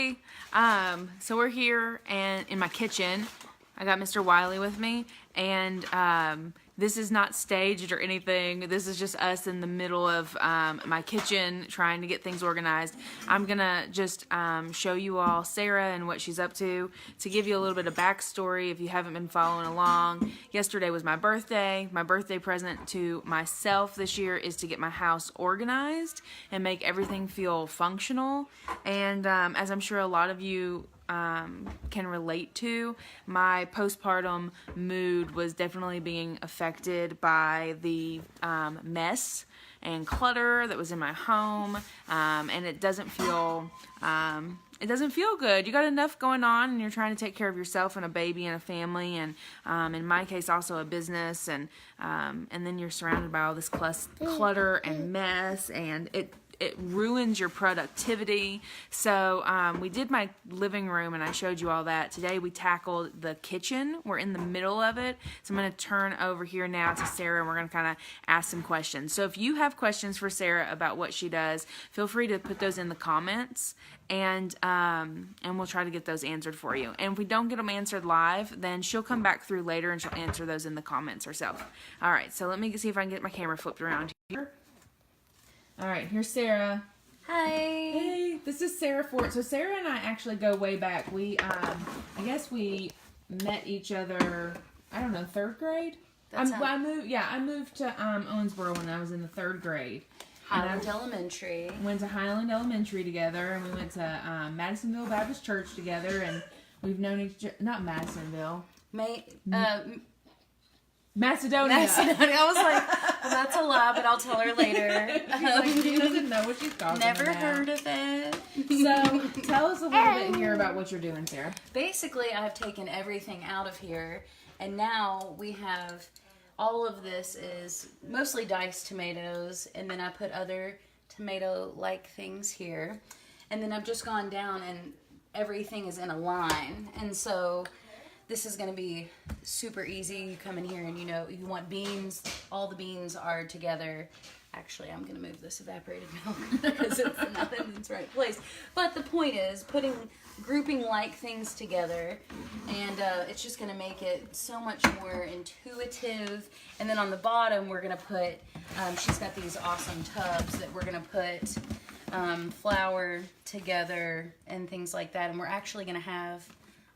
Hey, so we're here and in my kitchen. I got Mr. Wiley with me, and this is not staged or anything. This is just us in the middle of my kitchen trying to get things organized. I'm gonna just show you all Sarah and what she's up to give you a little bit of backstory if you haven't been following along. Yesterday was my birthday. My birthday present to myself this year is to get my house organized and make everything feel functional. And as I'm sure a lot of you can relate to, my postpartum mood was definitely being affected by the mess and clutter that was in my home, and it doesn't feel good. You got enough going on, and you're trying to take care of yourself and a baby and a family, and in my case also a business, and then you're surrounded by all this clutter and mess, and it ruins your productivity. So we did my living room, and I showed you all that. Today we tackled the kitchen. We're in the middle of it. So I'm going to turn over here now to Sarah, and we're going to kind of ask some questions. So if you have questions for Sarah about what she does, feel free to put those in the comments, and we'll try to get those answered for you. And if we don't get them answered live, then she'll come back through later and she'll answer those in the comments herself. All right, so let me see if I can get my camera flipped around here. All right, here's Sarah. Hi. Hey, this is Sarah Fort. So Sarah and I actually go way back. We, I guess we met each other, I don't know, third grade? I moved to Owensboro when I was in the third grade. Highland Elementary. Went to Highland Elementary together, and we went to Madisonville Baptist Church together, and we've known each other, not Madisonville. Macedonia. I was like, well, that's a lie, but I'll tell her later. She doesn't know what she's talking Never about. heard of it. So, tell us a little bit here about what you're doing, Sarah. Basically, I've taken everything out of here, and now we have all of this is mostly diced tomatoes, and then I put other tomato-like things here, and then I've just gone down and everything is in a line, and so this is going to be super easy. You come in here and you know you want beans. All the beans are together. Actually, I'm going to move this evaporated milk because it's not in its right place. But the point is grouping like things together, and it's just going to make it so much more intuitive. And then on the bottom, we're going to put, she's got these awesome tubs that we're going to put flour together and things like that. And we're actually going to have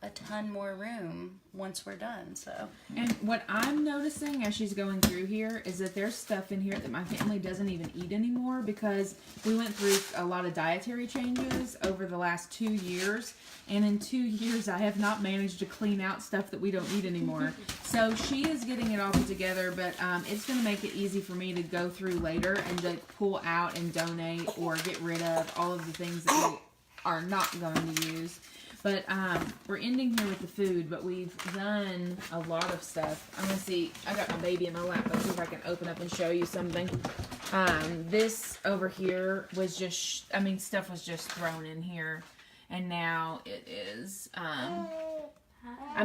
a ton more room once we're done. So, and what I'm noticing as she's going through here is that there's stuff in here that my family doesn't even eat anymore, because we went through a lot of dietary changes over the last 2 years, and in 2 years I have not managed to clean out stuff that we don't eat anymore. So she is getting it all put together, but it's going to make it easy for me to go through later and like pull out and donate or get rid of all of the things that we are not going to use. But we're ending here with the food, but we've done a lot of stuff. I'm going to see, I got my baby in my lap. Let's see if I can open up and show you something. This over here was just, stuff was just thrown in here. And now it is,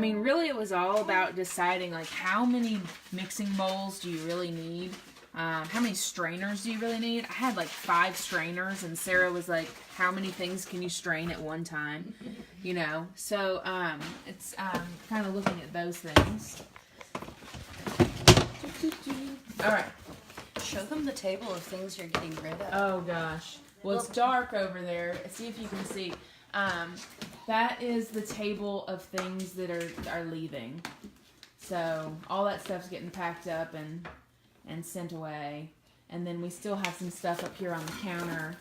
really it was all about deciding, like, how many mixing bowls do you really need? How many strainers do you really need? I had like 5 strainers, and Sarah was like, how many things can you strain at one time? You know, so it's kind of looking at those things. All right. Show them the table of things you're getting rid of. Oh gosh. Well, it's dark over there. See if you can see. That is the table of things that are leaving. So all that stuff's getting packed up and sent away. And then we still have some stuff up here on the counter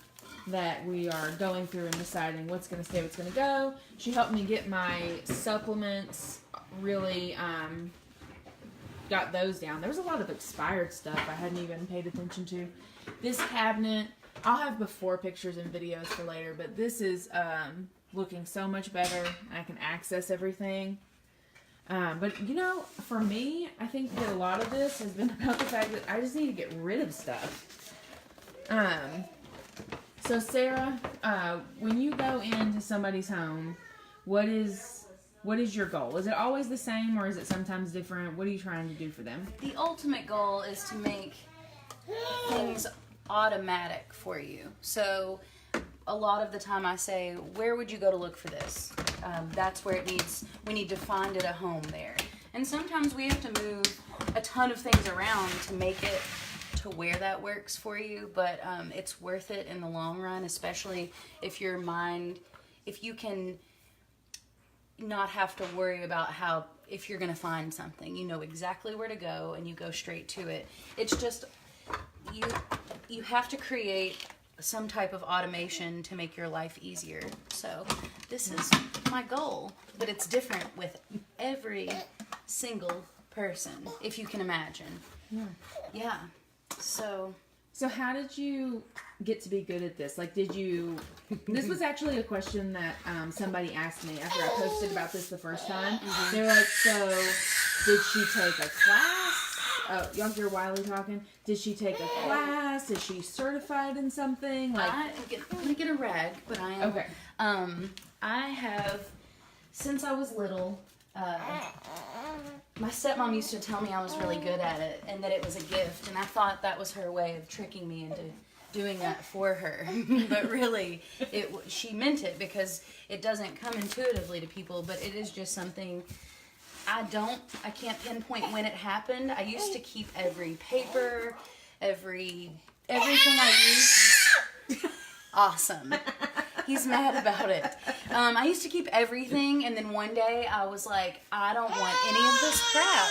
that we are going through and deciding what's going to stay, what's going to go. She helped me get my supplements, really got those down. There was a lot of expired stuff I hadn't even paid attention to. This cabinet, I'll have before pictures and videos for later, but this is looking so much better. I can access everything. But, you know, for me, I think that a lot of this has been about the fact that I just need to get rid of stuff. So, Sarah, when you go into somebody's home, what is your goal? Is it always the same, or is it sometimes different? What are you trying to do for them? The ultimate goal is to make things automatic for you. So a lot of the time I say, where would you go to look for this? That's where we need to find it a home there. And sometimes we have to move a ton of things around to make it to where that works for you, but it's worth it in the long run, especially if you can not have to worry about if you're going to find something. You know exactly where to go and you go straight to it. It's just, you have to create some type of automation to make your life easier. So this is my goal, but it's different with every single person, if you can imagine. Yeah. So how did you get to be good at this? Like, this was actually a question that somebody asked me after I posted about this the first time. They were like, so did she take a class? Y'all hear Wiley talking? Did she take a class? Is she certified in something? Like, I'm gonna get a rag, but I am. Okay. I have, since I was little, my stepmom used to tell me I was really good at it and that it was a gift, and I thought that was her way of tricking me into doing that for her. But really, she meant it, because it doesn't come intuitively to people, but it is just something I can't pinpoint when it happened. I used to keep every paper, everything I used. Awesome. He's mad about it. I used to keep everything, and then one day I was like, I don't want any of this crap.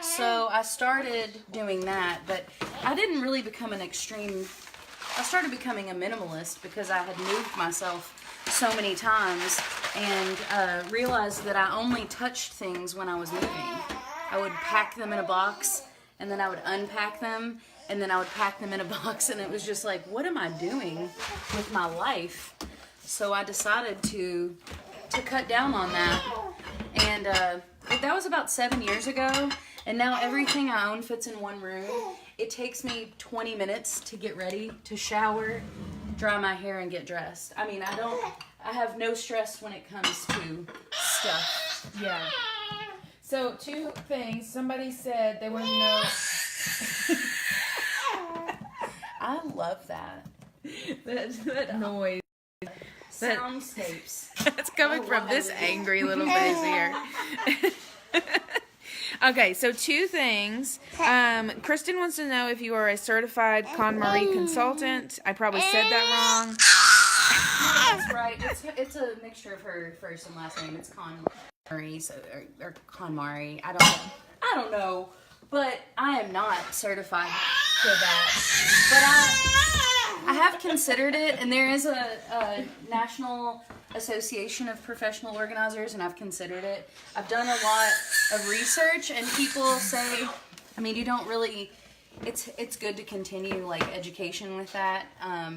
So I started doing that, but I didn't really become I started becoming a minimalist because I had moved myself so many times and realized that I only touched things when I was moving. I would pack them in a box, and then I would unpack them, and then I would pack them in a box, and it was just like, what am I doing with my life? So I decided to cut down on that, and that was about 7 years ago, and now everything I own fits in one room. It takes me 20 minutes to get ready, to shower, dry my hair, and get dressed. I mean, I have no stress when it comes to stuff. Yeah. So 2 things. Somebody said they want to know. I love that. that noise. Soundscapes. That's coming from this angry little face here. Okay, so 2 things. Kristen wants to know if you are a certified KonMari consultant. I probably said that wrong. That's right. It's a mixture of her first and last name. It's KonMari, or KonMari. I don't know, but I am not certified for that. But I have considered it, and there is a National Association of Professional Organizers, and I've considered it. I've done a lot of research, and people say, I mean, you don't really, it's good to continue like education with that,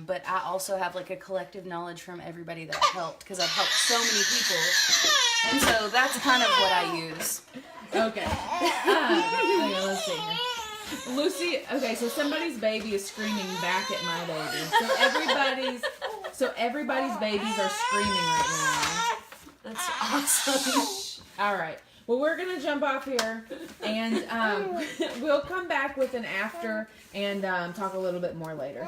but I also have like a collective knowledge from everybody that I've helped, because I've helped so many people, and so that's kind of what I use. Okay. Okay, let's see here. Lucy, okay, so somebody's baby is screaming back at my baby. So everybody's babies are screaming right now. That's awesome. All right. Well, we're going to jump off here, and we'll come back with an after and talk a little bit more later.